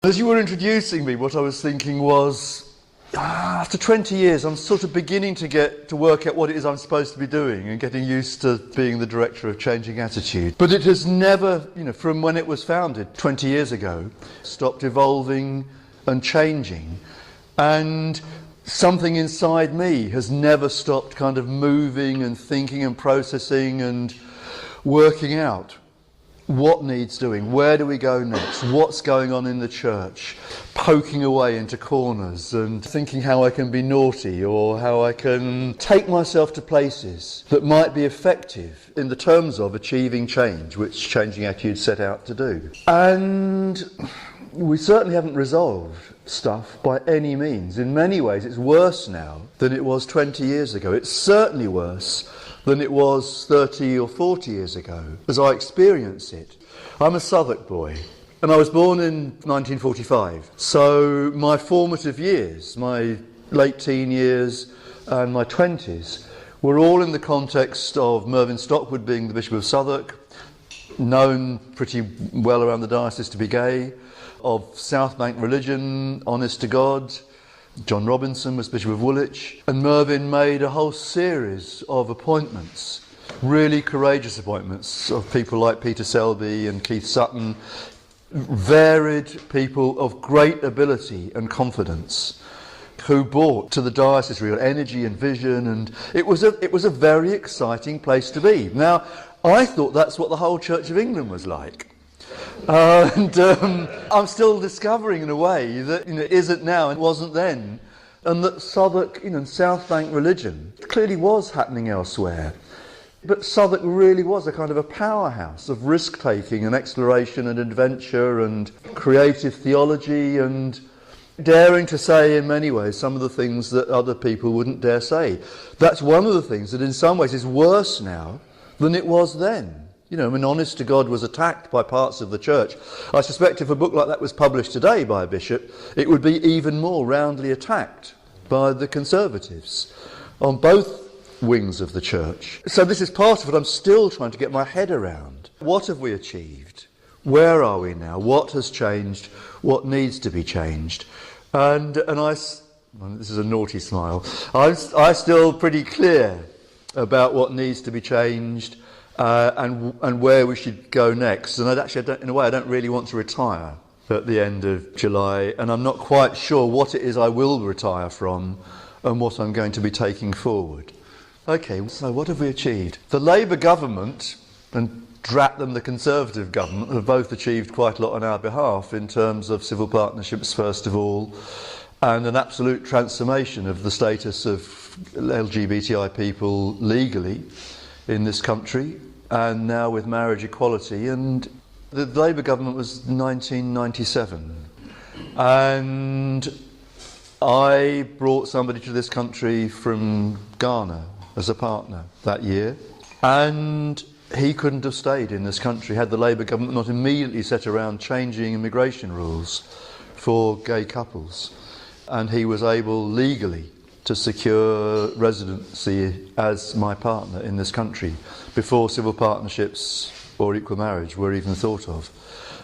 As you were introducing me, what I was thinking was, after 20 years, I'm sort of beginning to work out what it is I'm supposed to be doing and getting used to being the director of Changing Attitude. But it has never, from when it was founded 20 years ago, stopped evolving and changing. And something inside me has never stopped kind of moving and thinking and processing and working out what needs doing, where do we go next, what's going on in the church, poking away into corners and thinking how I can be naughty or how I can take myself to places that might be effective in the terms of achieving change, which Changing Attitude set out to do. And we certainly haven't resolved stuff by any means. In many ways it's worse now than it was 20 years ago. It's certainly worse than it was 30 or 40 years ago, as I experience it. I'm a Southwark boy, and I was born in 1945. So my formative years, my late teen years and my 20s, were all in the context of Mervyn Stockwood being the Bishop of Southwark, known pretty well around the diocese to be gay, of South Bank religion, honest to God. John Robinson was Bishop of Woolwich, and Mervyn made a whole series of appointments, really courageous appointments, of people like Peter Selby and Keith Sutton, varied people of great ability and confidence, who brought to the diocese real energy and vision, and it was a very exciting place to be. Now, I thought that's what the whole Church of England was like. I'm still discovering in a way that it isn't now and wasn't then, and that Southwark, South Bank religion clearly was happening elsewhere. But Southwark really was a kind of a powerhouse of risk-taking and exploration and adventure and creative theology and daring to say in many ways some of the things that other people wouldn't dare say. That's one of the things that in some ways is worse now than it was then. Honest to God was attacked by parts of the church. I suspect if a book like that was published today by a bishop, it would be even more roundly attacked by the Conservatives on both wings of the church. So this is part of what I'm still trying to get my head around. What have we achieved? Where are we now? What has changed? What needs to be changed? And this is a naughty smile. I'm still pretty clear about what needs to be changed. And where we should go next. And in a way, I don't really want to retire at the end of July, and I'm not quite sure what it is I will retire from and what I'm going to be taking forward. Okay, so what have we achieved? The Labour government, and drat them, the Conservative government, have both achieved quite a lot on our behalf in terms of civil partnerships, first of all, and an absolute transformation of the status of LGBTI people legally in this country, and now with marriage equality. And the Labour government was 1997, and I brought somebody to this country from Ghana as a partner that year, and he couldn't have stayed in this country had the Labour government not immediately set around changing immigration rules for gay couples, and he was able legally to secure residency as my partner in this country before civil partnerships or equal marriage were even thought of.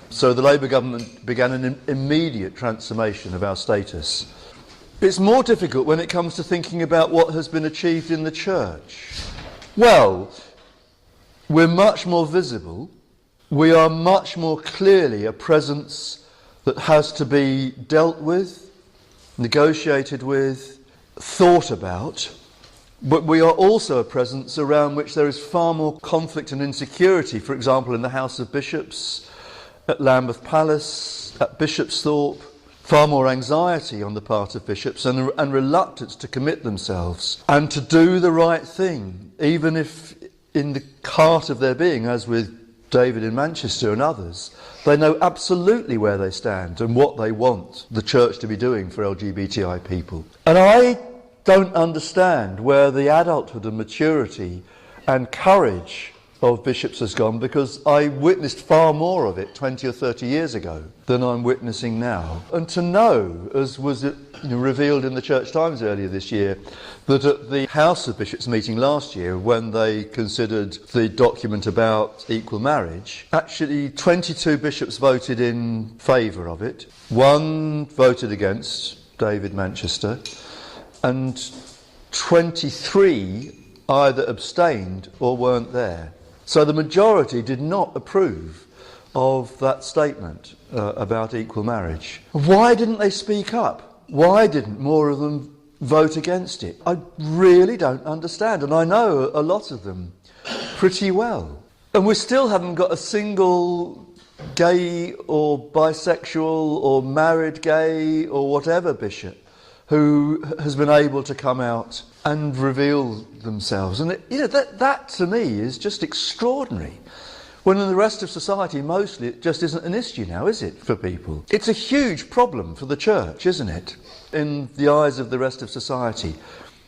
So the Labour government began an immediate transformation of our status. It's more difficult when it comes to thinking about what has been achieved in the church. Well, we're much more visible. We are much more clearly a presence that has to be dealt with, negotiated with, thought about, but we are also a presence around which there is far more conflict and insecurity, for example in the House of Bishops, at Lambeth Palace, at Bishopsthorpe, far more anxiety on the part of bishops and reluctance to commit themselves and to do the right thing, even if in the heart of their being, as with David in Manchester and others, they know absolutely where they stand and what they want the church to be doing for LGBTI people. And I don't understand where the adulthood and maturity and courage of bishops has gone, because I witnessed far more of it 20 or 30 years ago than I'm witnessing now. And to know, as was revealed in the Church Times earlier this year, that at the House of Bishops meeting last year, when they considered the document about equal marriage, actually 22 bishops voted in favour of it, 1 voted against, David Manchester, and 23 either abstained or weren't there. So the majority did not approve of that statement about equal marriage. Why didn't they speak up? Why didn't more of them vote against it? I really don't understand, and I know a lot of them pretty well. And we still haven't got a single gay or bisexual or married gay or whatever bishop who has been able to come out and reveal themselves. And that to me is just extraordinary. When in the rest of society, mostly, it just isn't an issue now, is it, for people? It's a huge problem for the church, isn't it, in the eyes of the rest of society.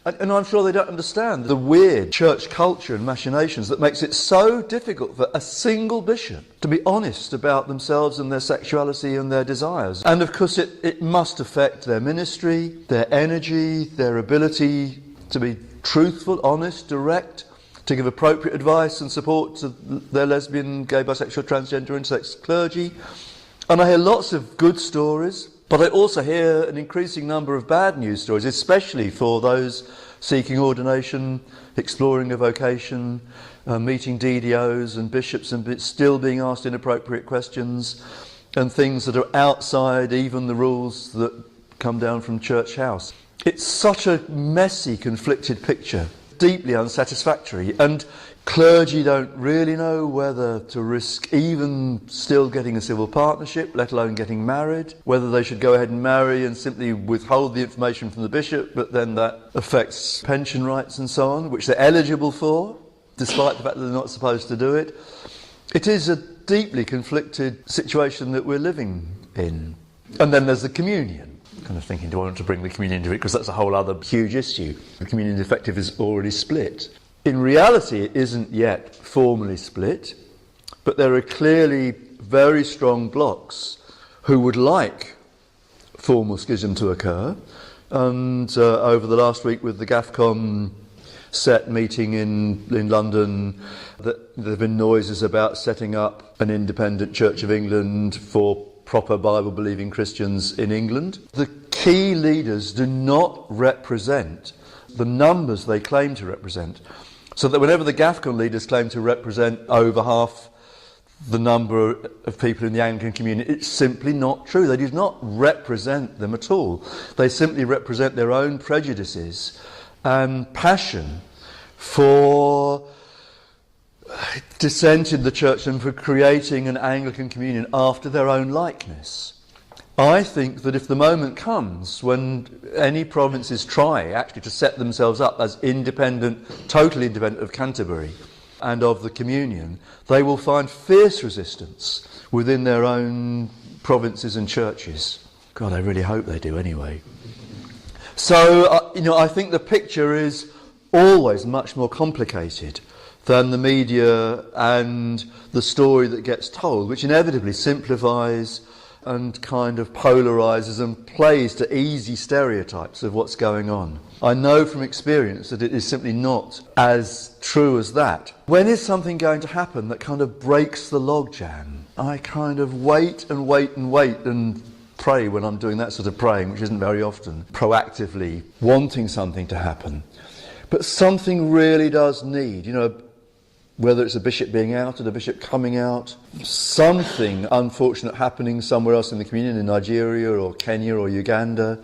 And I'm sure they don't understand the weird church culture and machinations that makes it so difficult for a single bishop to be honest about themselves and their sexuality and their desires. And of course it must affect their ministry, their energy, their ability to be truthful, honest, direct, to give appropriate advice and support to their lesbian, gay, bisexual, transgender, intersex clergy. And I hear lots of good stories, but I also hear an increasing number of bad news stories, especially for those seeking ordination, exploring a vocation, meeting DDOs and bishops and still being asked inappropriate questions and things that are outside even the rules that come down from church house. It's such a messy, conflicted picture, deeply unsatisfactory, and clergy don't really know whether to risk even still getting a civil partnership, let alone getting married, whether they should go ahead and marry and simply withhold the information from the bishop, but then that affects pension rights and so on, which they're eligible for, despite the fact that they're not supposed to do it. It is a deeply conflicted situation that we're living in. And then there's the communion. Kind of thinking, do I want to bring the communion into it? Because that's a whole other huge issue. The communion effective is already split. In reality, it isn't yet formally split, but there are clearly very strong blocks who would like formal schism to occur. And over the last week with the GAFCON set meeting in London, there have been noises about setting up an independent Church of England for proper Bible-believing Christians in England. The key leaders do not represent the numbers they claim to represent. So that whenever the GAFCON leaders claim to represent over half the number of people in the Anglican Communion, it's simply not true. They do not represent them at all. They simply represent their own prejudices and passion for dissent in the church and for creating an Anglican Communion after their own likeness. I think that if the moment comes when any provinces try actually to set themselves up as independent, totally independent of Canterbury and of the Communion, they will find fierce resistance within their own provinces and churches. God, I really hope they do anyway. So, I think the picture is always much more complicated than the media and the story that gets told, which inevitably simplifies and kind of polarises and plays to easy stereotypes of what's going on. I know from experience that it is simply not as true as that. When is something going to happen that kind of breaks the logjam? I kind of wait and wait and wait and pray when I'm doing that sort of praying, which isn't very often, proactively wanting something to happen. But something really does need, whether it's a bishop being outed, a bishop coming out, something unfortunate happening somewhere else in the communion, in Nigeria or Kenya or Uganda,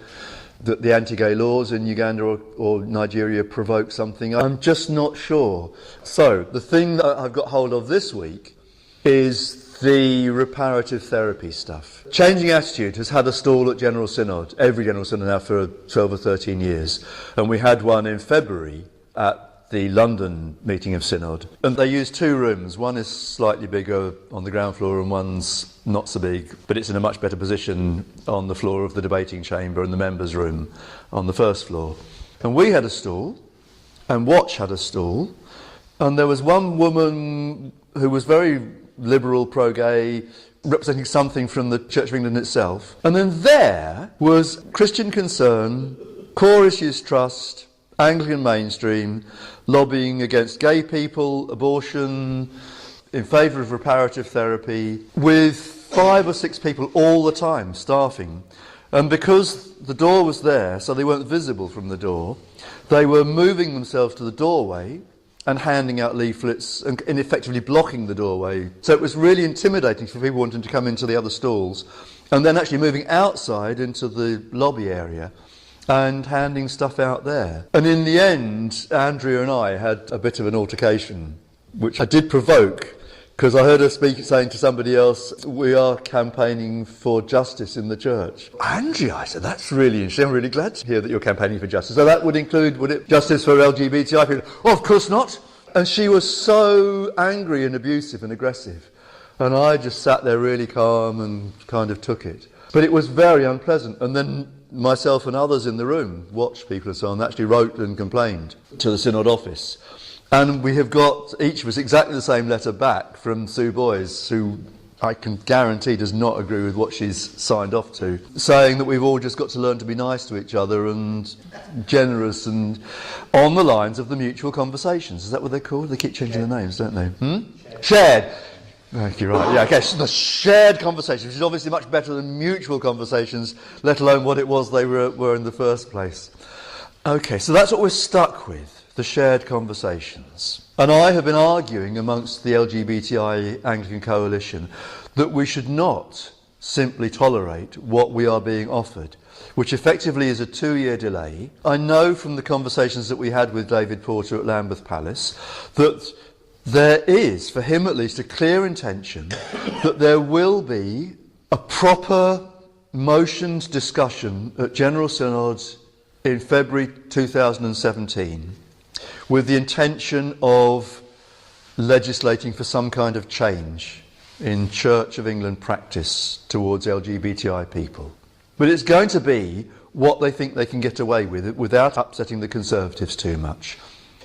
that the anti-gay laws in Uganda or Nigeria provoke something. I'm just not sure. So the thing that I've got hold of this week is the reparative therapy stuff. Changing Attitude has had a stall at General Synod, every General Synod now for 12 or 13 years. And we had one in February at the London meeting of Synod. And they use two rooms. One is slightly bigger on the ground floor and one's not so big, but it's in a much better position on the floor of the debating chamber and the members' room on the first floor. And we had a stall, and Watch had a stall, And there was one woman who was very liberal, pro-gay, representing something from the Church of England itself. And then there was Christian Concern, Core Issues Trust, Anglican Mainstream, lobbying against gay people, abortion, in favour of reparative therapy, with 5 or 6 people all the time staffing. And because the door was there, so they weren't visible from the door, they were moving themselves to the doorway and handing out leaflets and effectively blocking the doorway. So it was really intimidating for people wanting to come into the other stalls, and then actually moving outside into the lobby area and handing stuff out there. And in the end, Andrea and I had a bit of an altercation, which I did provoke, because I heard her saying to somebody else, we are campaigning for justice in the church. Andrea, I said, that's really interesting. I'm really glad to hear that you're campaigning for justice. So that would include, would it, justice for LGBTI people? Oh, of course not. And she was so angry and abusive and aggressive. And I just sat there really calm and kind of took it. But it was very unpleasant. And then myself and others in the room, watched people and so on, actually wrote and complained to the Synod office. And we have got, each of us, exactly the same letter back from Sue Boyes, who I can guarantee does not agree with what she's signed off to, saying that we've all just got to learn to be nice to each other and generous and on the lines of the mutual conversations. Is that what they're called? They keep changing the names, don't they? Shared. Thank you, right. Yeah, okay, so the shared conversation, which is obviously much better than mutual conversations, let alone what it was they were in the first place. Okay, so that's what we're stuck with. The shared conversations. And I have been arguing amongst the LGBTI Anglican Coalition that we should not simply tolerate what we are being offered, which effectively is a 2-year delay. I know from the conversations that we had with David Porter at Lambeth Palace that there is, for him at least, a clear intention that there will be a proper motioned discussion at General Synod in February 2017 with the intention of legislating for some kind of change in Church of England practice towards LGBTI people. But it's going to be what they think they can get away with it without upsetting the Conservatives too much.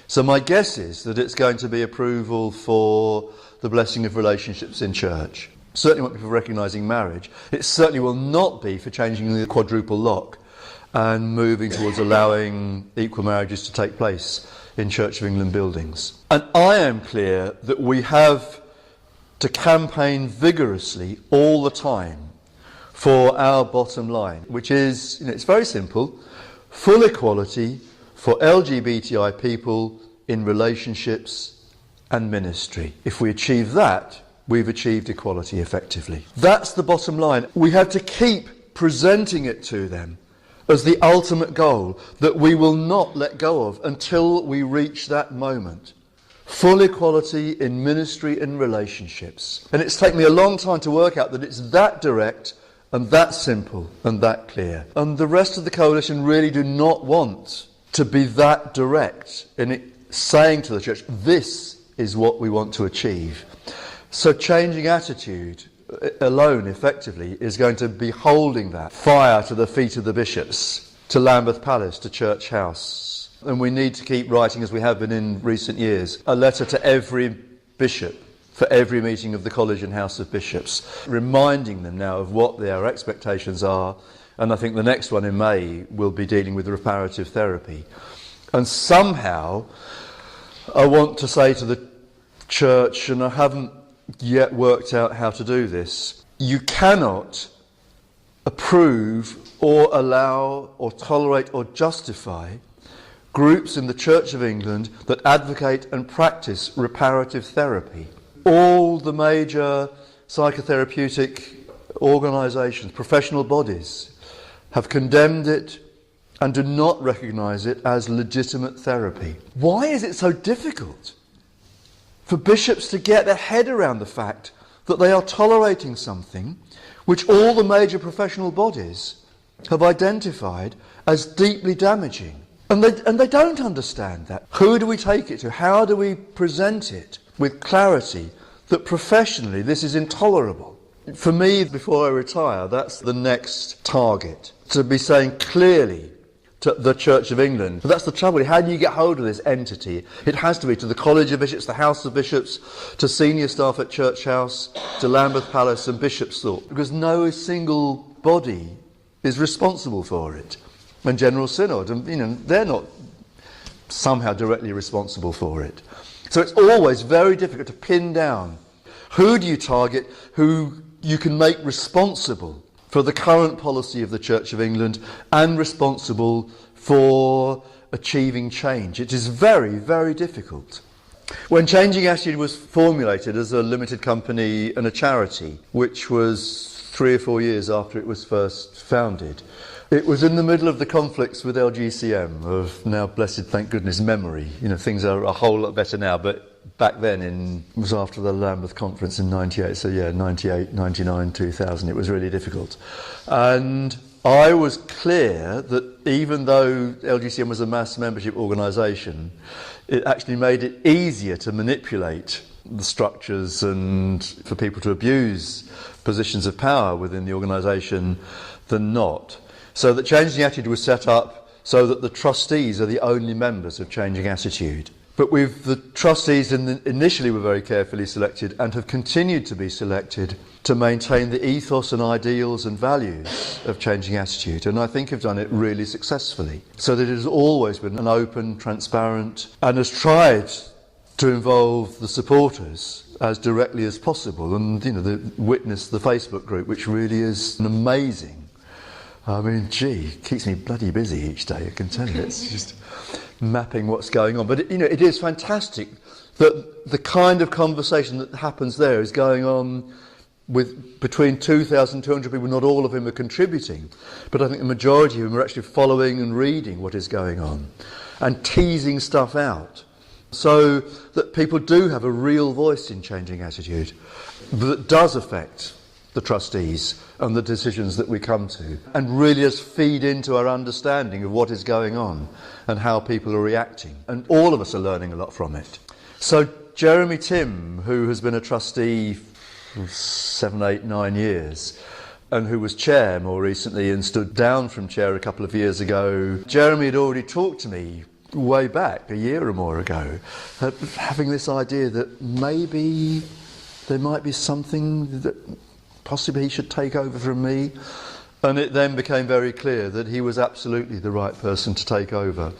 So my guess is that it's going to be approval for the blessing of relationships in church. Certainly won't be for recognising marriage. It certainly will not be for changing the quadruple lock and moving towards allowing equal marriages to take place in Church of England buildings. And I am clear that we have to campaign vigorously all the time for our bottom line, which is, it's very simple, full equality for LGBTI people in relationships and ministry. If we achieve that, we've achieved equality effectively. That's the bottom line. We have to keep presenting it to them as the ultimate goal that we will not let go of until we reach that moment. Full equality in ministry and relationships. And it's taken me a long time to work out that it's that direct and that simple and that clear. And the rest of the coalition really do not want to be that direct in it, saying to the church, this is what we want to achieve. So changing attitude alone, effectively, is going to be holding that fire to the feet of the bishops, to Lambeth Palace, to Church House. And we need to keep writing, as we have been in recent years, a letter to every bishop for every meeting of the College and House of Bishops, reminding them now of what their expectations are. And I think the next one in May will be dealing with reparative therapy. And somehow, I want to say to the church, and I haven't yet worked out how to do this, you cannot approve or allow or tolerate or justify groups in the Church of England that advocate and practice reparative therapy. All the major psychotherapeutic organisations, professional bodies, have condemned it and do not recognise it as legitimate therapy. Why is it so difficult for bishops to get their head around the fact that they are tolerating something which all the major professional bodies have identified as deeply damaging? And they don't understand that. Who do we take it to? How do we present it with clarity that professionally this is intolerable? For me, before I retire, that's the next target. To be saying clearly to the Church of England. But that's the trouble. How do you get hold of this entity? It has to be to the College of Bishops, the House of Bishops, to senior staff at Church House, to Lambeth Palace and Bishopsthorpe, because no single body is responsible for it. And General Synod, and they're not somehow directly responsible for it. So it's always very difficult to pin down who do you target, who you can make responsible for the current policy of the Church of England and responsible for achieving change. It is very, very difficult. When Changing Attitude was formulated as a limited company and a charity, which was 3 or 4 years after it was first founded, it was in the middle of the conflicts with LGCM, of now blessed, thank goodness, memory. Things are a whole lot better now, but back then it was after the Lambeth Conference in 98, so 98, 99, 2000, it was really difficult. And I was clear that even though LGCM was a mass membership organisation, it actually made it easier to manipulate the structures and for people to abuse positions of power within the organisation than not. So that Changing Attitude was set up so that the trustees are the only members of Changing Attitude. But the trustees initially were very carefully selected and have continued to be selected to maintain the ethos and ideals and values of Changing Attitude, and I think have done it really successfully. So that it has always been an open, transparent, and has tried to involve the supporters as directly as possible. And witness the Facebook group, which really is an amazing. It keeps me bloody busy each day, I can tell you. It's just mapping what's going on. But it is fantastic that the kind of conversation that happens there is going on with between 2,200 people. Not all of them are contributing, but I think the majority of them are actually following and reading what is going on and teasing stuff out, so that people do have a real voice in Changing Attitude that does affect the trustees and the decisions that we come to, and really does feed into our understanding of what is going on and how people are reacting. And all of us are learning a lot from it. So Jeremy Tim, who has been a trustee for 7, 8, 9 years, and who was chair more recently and stood down from chair a couple of years ago, Jeremy had already talked to me way back, a year or more ago, having this idea that maybe there might be something that possibly he should take over from me. And it then became very clear that he was absolutely the right person to take over.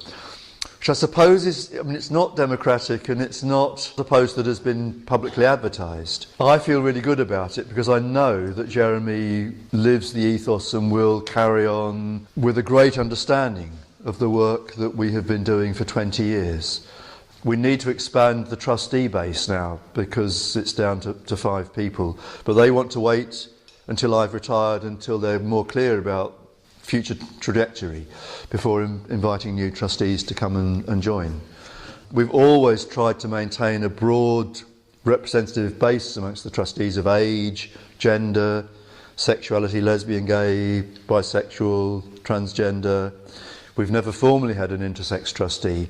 Which I suppose it's not democratic, and it's not a post that has been publicly advertised. I feel really good about it because I know that Jeremy lives the ethos and will carry on with a great understanding of the work that we have been doing for 20 years. We need to expand the trustee base now because it's down to 5 people. But they want to wait until I've retired, until they're more clear about future trajectory, before inviting new trustees to come and join. We've always tried to maintain a broad representative base amongst the trustees of age, gender, sexuality, lesbian, gay, bisexual, transgender. We've never formally had an intersex trustee,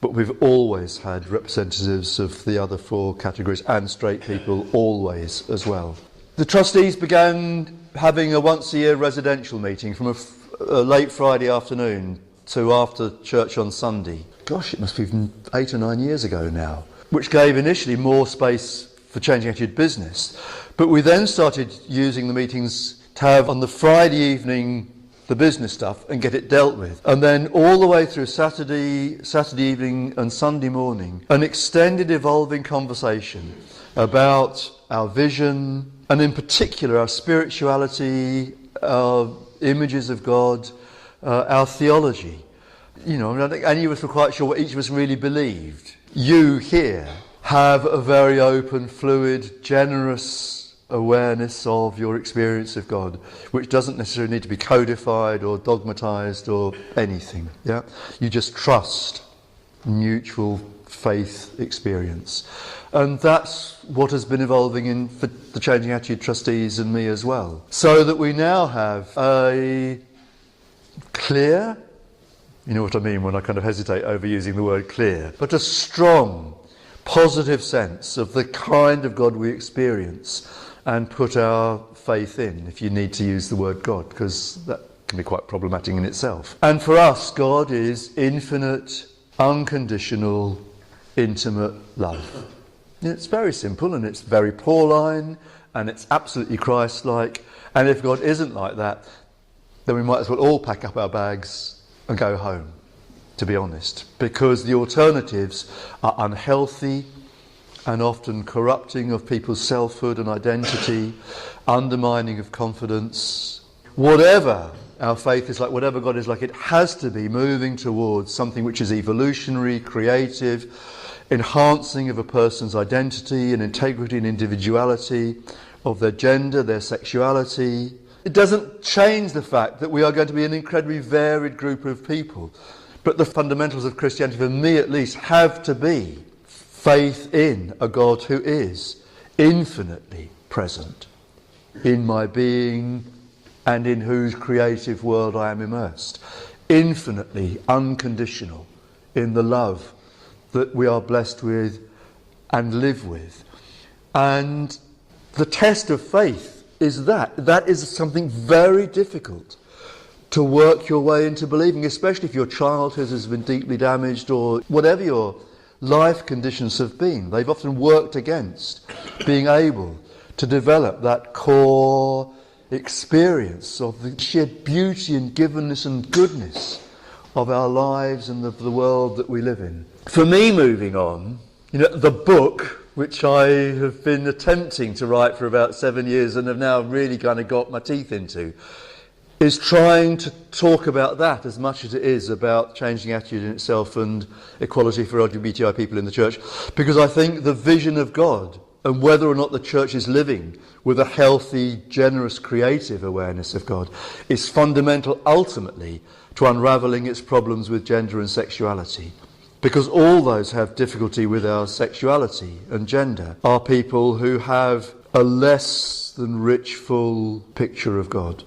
but we've always had representatives of the other 4 categories, and straight people always as well. The trustees began having a once-a-year residential meeting from a late Friday afternoon to after church on Sunday. Gosh, it must be 8 or 9 years ago now, which gave initially more space for Changing Attitude business. But we then started using the meetings to have on the Friday evening the business stuff and get it dealt with. And then all the way through Saturday evening and Sunday morning, an extended evolving conversation about our vision, and in particular our spirituality, our images of God, our theology. I don't think any of us were quite sure what each of us really believed. You here have a very open, fluid, generous awareness of your experience of God, which doesn't necessarily need to be codified or dogmatized or anything. Yeah, you just trust mutual faith experience, and that's what has been evolving for the Changing Attitude trustees and me as well. So that we now have a clear, you know what I mean when I kind of hesitate over using the word clear, but a strong, positive sense of the kind of God we experience and put our faith in, if you need to use the word God, because that can be quite problematic in itself. And for us, God is infinite, unconditional, intimate love. It's very simple and it's very Pauline and it's absolutely Christ-like. And if God isn't like that, then we might as well all pack up our bags and go home, to be honest. Because the alternatives are unhealthy and often corrupting of people's selfhood and identity, undermining of confidence. Whatever our faith is like, whatever God is like, it has to be moving towards something which is evolutionary, creative, enhancing of a person's identity and integrity and individuality, of their gender, their sexuality. It doesn't change the fact that we are going to be an incredibly varied group of people. But the fundamentals of Christianity, for me at least, have to be faith in a God who is infinitely present in my being and in whose creative world I am immersed. Infinitely unconditional in the love that we are blessed with and live with. And the test of faith is that. That is something very difficult to work your way into believing, especially if your childhood has been deeply damaged or whatever your life conditions have been. They've often worked against being able to develop that core experience of the sheer beauty and givenness and goodness of our lives and of the world that we live in. For me, moving on, the book which I have been attempting to write for about 7 years and have now really kind of got my teeth into, is trying to talk about that as much as it is about changing attitude in itself and equality for LGBTI people in the church. Because I think the vision of God and whether or not the church is living with a healthy, generous, creative awareness of God is fundamental ultimately to unravelling its problems with gender and sexuality. Because all those who have difficulty with our sexuality and gender are people who have a less than rich, full picture of God.